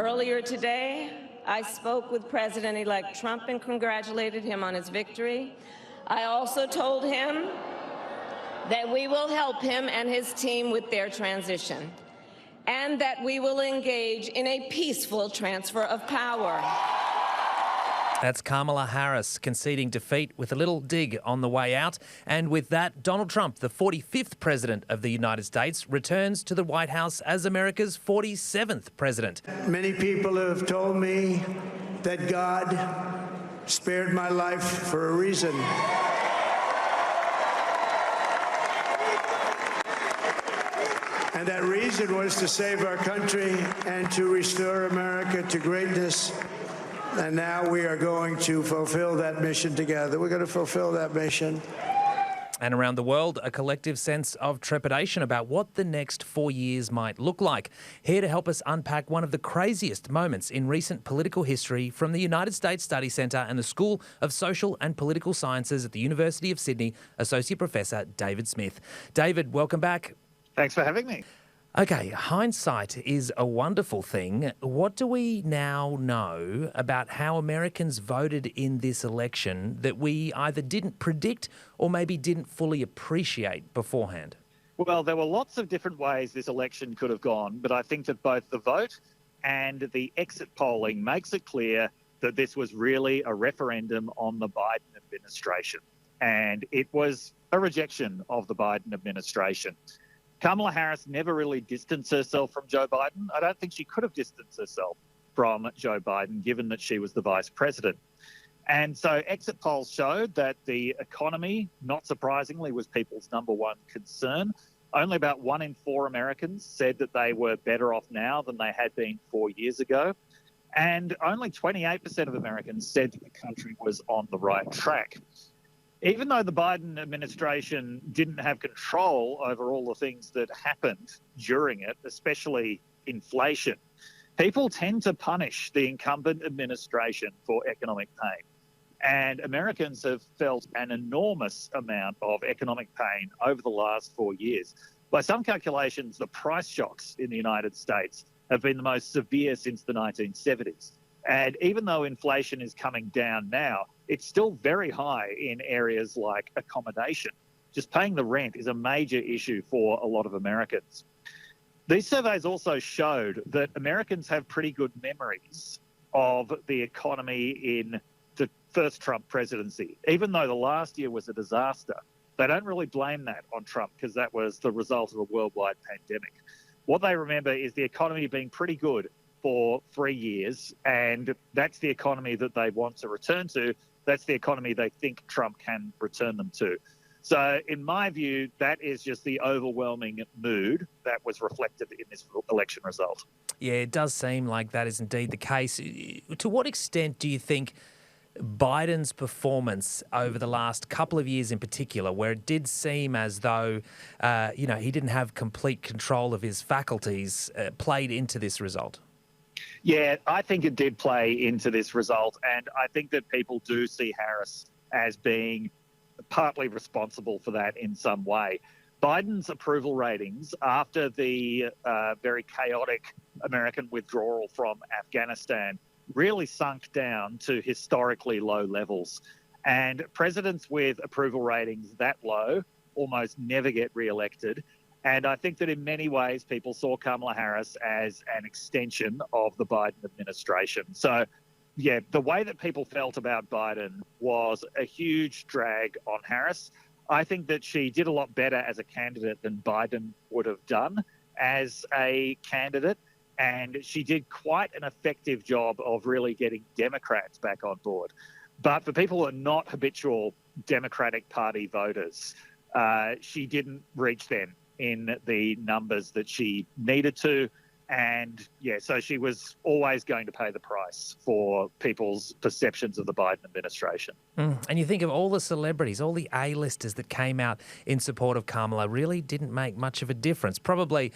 Earlier today, I spoke with President-elect Trump and congratulated him on his victory. I also told him that we will help him and his team with their transition, and that we will engage in a peaceful transfer of power. That's Kamala Harris conceding defeat with a little dig on the way out. And with that, Donald Trump, the 45th president of the United States, returns to the White House as America's 47th president. Many people have told me that God spared my life for a reason. And that reason was to save our country and to restore America to greatness. And now we are going to fulfill that mission together. We're going to fulfill that mission. And around the world, a collective sense of trepidation about what the next 4 years might look like. Here to help us unpack one of the craziest moments in recent political history from the United States Study Centre and the School of Social and Political Sciences at the University of Sydney, Associate Professor David Smith. David, welcome back. Thanks for having me. Okay, hindsight is a wonderful thing. What do we now know about how Americans voted in this election that we either didn't predict or maybe didn't fully appreciate beforehand? Well, there were lots of different ways this election could have gone, but I think that both the vote and the exit polling makes it clear that this was really a referendum on the Biden administration. And it was a rejection of the Biden administration. Kamala Harris never really distanced herself from Joe Biden. I don't think she could have distanced herself from Joe Biden, given that she was the vice president. And so exit polls showed that the economy, not surprisingly, was people's number one concern. Only about 1 in 4 Americans said that they were better off now than they had been 4 years ago. And only 28% of Americans said that the country was on the right track. Even though the Biden administration didn't have control over all the things that happened during it, especially inflation, people tend to punish the incumbent administration for economic pain. And Americans have felt an enormous amount of economic pain over the last 4 years. By some calculations, the price shocks in the United States have been the most severe since the 1970s. And even though inflation is coming down now, it's still very high in areas like accommodation. Just paying the rent is a major issue for a lot of Americans. These surveys also showed that Americans have pretty good memories of the economy in the first Trump presidency. Even though the last year was a disaster, they don't really blame that on Trump because that was the result of a worldwide pandemic. What they remember is the economy being pretty good for 3 years, and that's the economy that they want to return to. That's the economy they think Trump can return them to. So in my view, that is just the overwhelming mood that was reflected in this election result. Yeah, it does seem like that is indeed the case. To what extent do you think Biden's performance over the last couple of years in particular, where it did seem as though, he didn't have complete control of his faculties, played into this result? Yeah, I think it did play into this result, and I think that people do see Harris as being partly responsible for that in some way. Biden's approval ratings after the very chaotic American withdrawal from Afghanistan really sunk down to historically low levels. And presidents with approval ratings that low almost never get re-elected. And I think that in many ways, people saw Kamala Harris as an extension of the Biden administration. So, yeah, the way that people felt about Biden was a huge drag on Harris. I think that she did a lot better as a candidate than Biden would have done as a candidate. And she did quite an effective job of really getting Democrats back on board. But for people who are not habitual Democratic Party voters, she didn't reach them in the numbers that she needed to. And yeah, so she was always going to pay the price for people's perceptions of the Biden administration. And you think of all the celebrities, all the A-listers that came out in support of Kamala really didn't make much of a difference. Probably,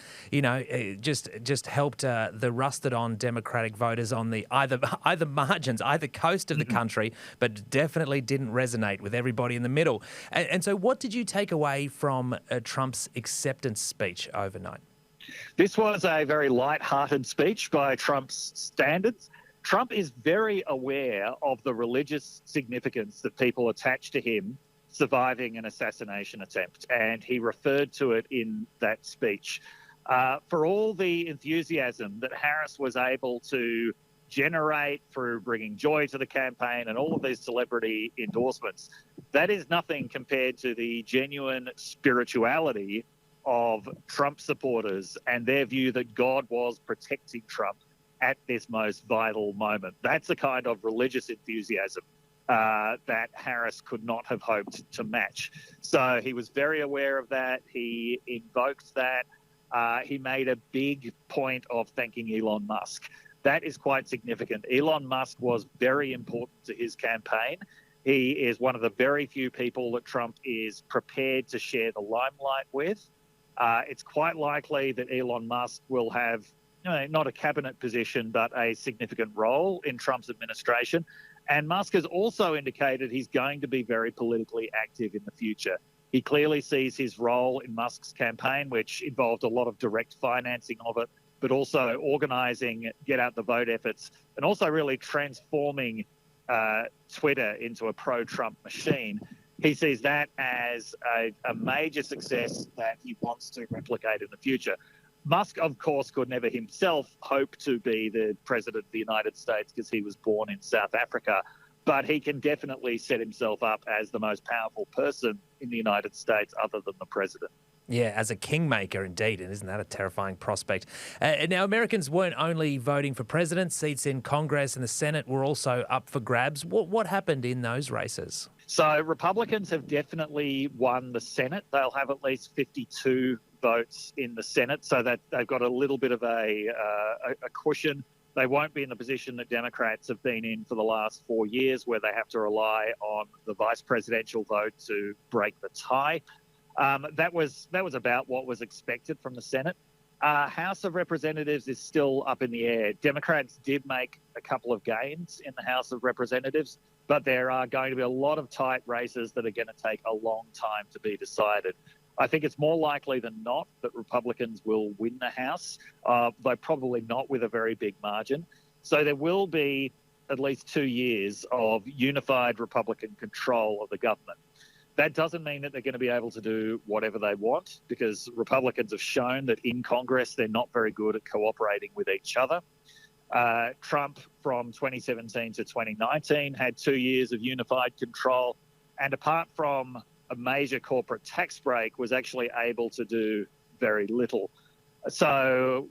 just helped the rusted-on Democratic voters on the either margins, either coast of the country, but definitely didn't resonate with everybody in the middle. And so what did you take away from Trump's acceptance speech overnight? This was a very light-hearted speech by Trump's standards. Trump is very aware of the religious significance that people attach to him surviving an assassination attempt, and he referred to it in that speech. For all the enthusiasm that Harris was able to generate through bringing joy to the campaign and all of these celebrity endorsements, that is nothing compared to the genuine spirituality of Trump supporters and their view that God was protecting Trump at this most vital moment. That's the kind of religious enthusiasm that Harris could not have hoped to match. So he was very aware of that. He invoked that. He made a big point of thanking Elon Musk. That is quite significant. Elon Musk was very important to his campaign. He is one of the very few people that Trump is prepared to share the limelight with. It's quite likely that Elon Musk will have not a cabinet position, but a significant role in Trump's administration. And Musk has also indicated he's going to be very politically active in the future. He clearly sees his role in Musk's campaign, which involved a lot of direct financing of it, but also organising get out the vote efforts and also really transforming Twitter into a pro-Trump machine. He sees that as a major success that he wants to replicate in the future. Musk, of course, could never himself hope to be the president of the United States because he was born in South Africa, but he can definitely set himself up as the most powerful person in the United States other than the president. Yeah, as a kingmaker indeed, and isn't that a terrifying prospect? Now, Americans weren't only voting for president, seats in Congress and the Senate were also up for grabs. What happened in those races? So Republicans have definitely won the Senate. They'll have at least 52 votes in the Senate, so that they've got a little bit of a cushion. They won't be in the position that Democrats have been in for the last 4 years, where they have to rely on the vice presidential vote to break the tie. That was about what was expected from the Senate. House of Representatives is still up in the air. Democrats did make a couple of gains in the House of Representatives, but there are going to be a lot of tight races that are going to take a long time to be decided. I think it's more likely than not that Republicans will win the House, though probably not with a very big margin. So there will be at least 2 years of unified Republican control of the government. That doesn't mean that they're going to be able to do whatever they want, because Republicans have shown that in Congress they're not very good at cooperating with each other. Trump from 2017 to 2019 had 2 years of unified control, and apart from a major corporate tax break, was actually able to do very little. So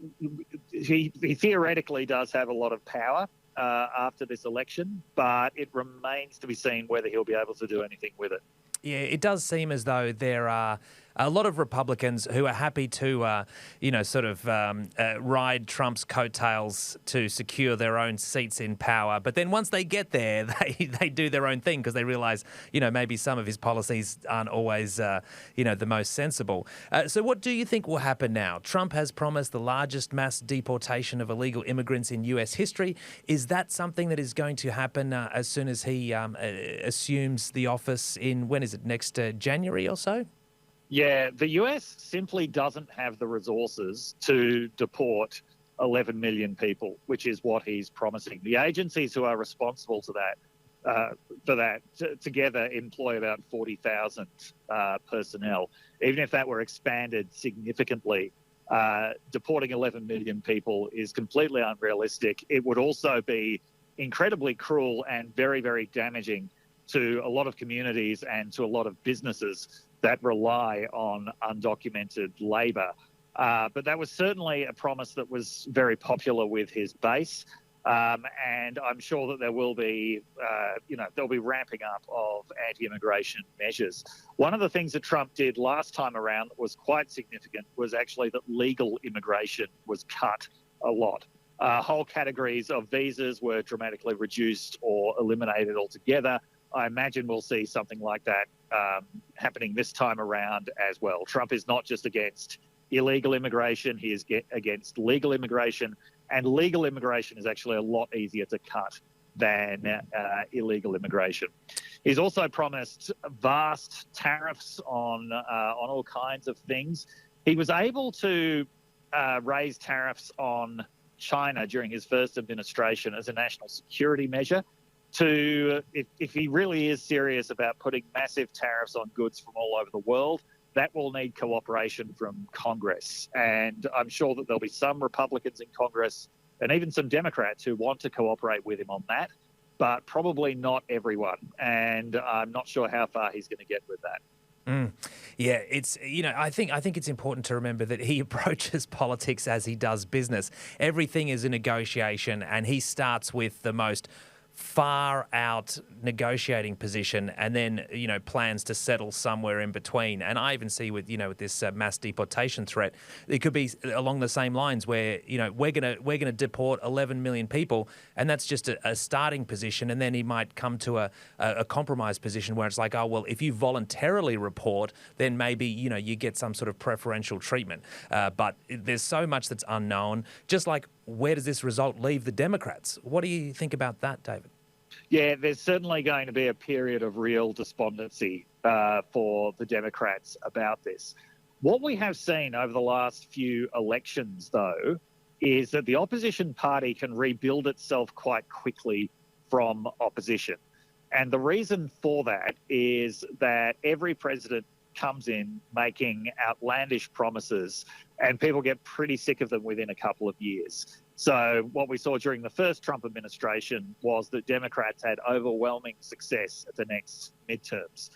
he theoretically does have a lot of power after this election, but it remains to be seen whether he'll be able to do anything with it. Yeah, it does seem as though there are a lot of Republicans who are happy to, ride Trump's coattails to secure their own seats in power. But then once they get there, they do their own thing because they realise, maybe some of his policies aren't always, the most sensible. So what do you think will happen now? Trump has promised the largest mass deportation of illegal immigrants in US history. Is that something that is going to happen as soon as he assumes the office in, when is it, next January or so? Yeah, the US simply doesn't have the resources to deport 11 million people, which is what he's promising. The agencies who are responsible for that together employ about 40,000 personnel. Even if that were expanded significantly, deporting 11 million people is completely unrealistic. It would also be incredibly cruel and very, very damaging to a lot of communities and to a lot of businesses that rely on undocumented labour. But that was certainly a promise that was very popular with his base. And I'm sure that there will be, there'll be ramping up of anti-immigration measures. One of the things that Trump did last time around that was quite significant was actually that legal immigration was cut a lot. Whole categories of visas were dramatically reduced or eliminated altogether. I imagine we'll see something like that happening this time around as well. Trump is not just against illegal immigration, he is against legal immigration, and legal immigration is actually a lot easier to cut than illegal immigration. He's also promised vast tariffs on all kinds of things. He was able to raise tariffs on China during his first administration as a national security measure to, if he really is serious about putting massive tariffs on goods from all over the world, that will need cooperation from Congress. And I'm sure that there'll be some Republicans in Congress and even some Democrats who want to cooperate with him on that, but probably not everyone. And I'm not sure how far he's going to get with that. Yeah, it's, I think it's important to remember that he approaches politics as he does business. Everything is a negotiation, and he starts with the most far out negotiating position and then, plans to settle somewhere in between. And I even see with this mass deportation threat, it could be along the same lines where, we're going to deport 11 million people, and that's just a starting position. And then he might come to a compromise position where it's like, oh, well, if you voluntarily report, then maybe, you get some sort of preferential treatment. But there's so much that's unknown. Just like, where does this result leave the Democrats? What do you think about that, David? Yeah, there's certainly going to be a period of real despondency for the Democrats about this. What we have seen over the last few elections, though, is that the opposition party can rebuild itself quite quickly from opposition. And the reason for that is that every president comes in making outlandish promises and people get pretty sick of them within a couple of years. So what we saw during the first Trump administration was that Democrats had overwhelming success at the next midterms.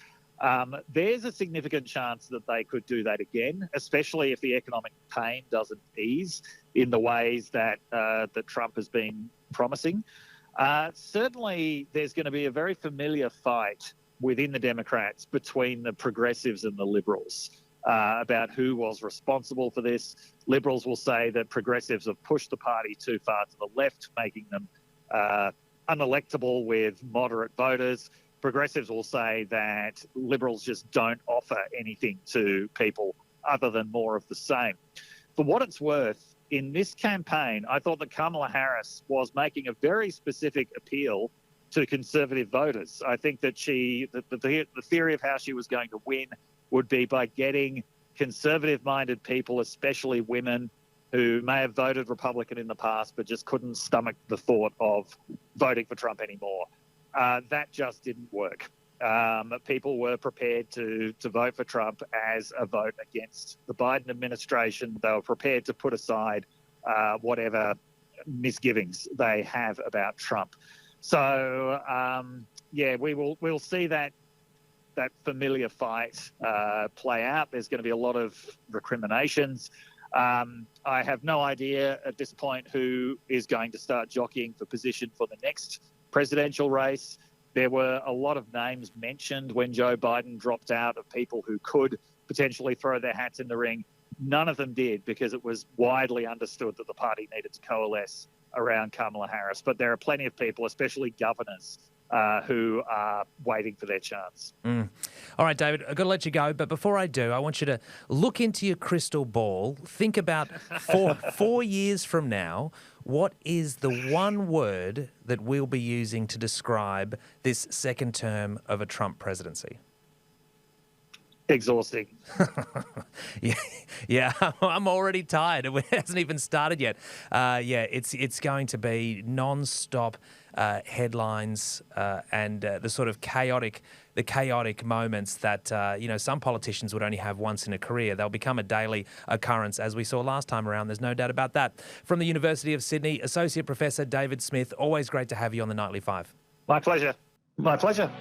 There's a significant chance that they could do that again, especially if the economic pain doesn't ease in the ways that Trump has been promising. Certainly, there's going to be a very familiar fight within the Democrats between the progressives and the liberals about who was responsible for this. Liberals will say that progressives have pushed the party too far to the left, making them unelectable with moderate voters. Progressives will say that liberals just don't offer anything to people other than more of the same. For what it's worth, in this campaign, I thought that Kamala Harris was making a very specific appeal to conservative voters. I think that the theory of how she was going to win would be by getting conservative-minded people, especially women who may have voted Republican in the past but just couldn't stomach the thought of voting for Trump anymore. That just didn't work. People were prepared to vote for Trump as a vote against the Biden administration. They were prepared to put aside whatever misgivings they have about Trump. So, we'll see that familiar fight play out. There's going to be a lot of recriminations. I have no idea at this point who is going to start jockeying for position for the next presidential race. There were a lot of names mentioned when Joe Biden dropped out of people who could potentially throw their hats in the ring. None of them did because it was widely understood that the party needed to coalesce around Kamala Harris. But there are plenty of people, especially governors, who are waiting for their chance. All right, David, I've got to let you go. But before I do, I want you to look into your crystal ball. Think about 4 years from now, what is the one word that we'll be using to describe this second term of a Trump presidency? Exhausting. Yeah, I'm already tired. It hasn't even started yet. It's going to be non-stop headlines and the sort of chaotic moments that some politicians would only have once in a career. They'll become a daily occurrence, as we saw last time around. There's no doubt about that. From the University of Sydney, Associate Professor David Smith, always great to have you on the Nightly Five. My pleasure. My pleasure.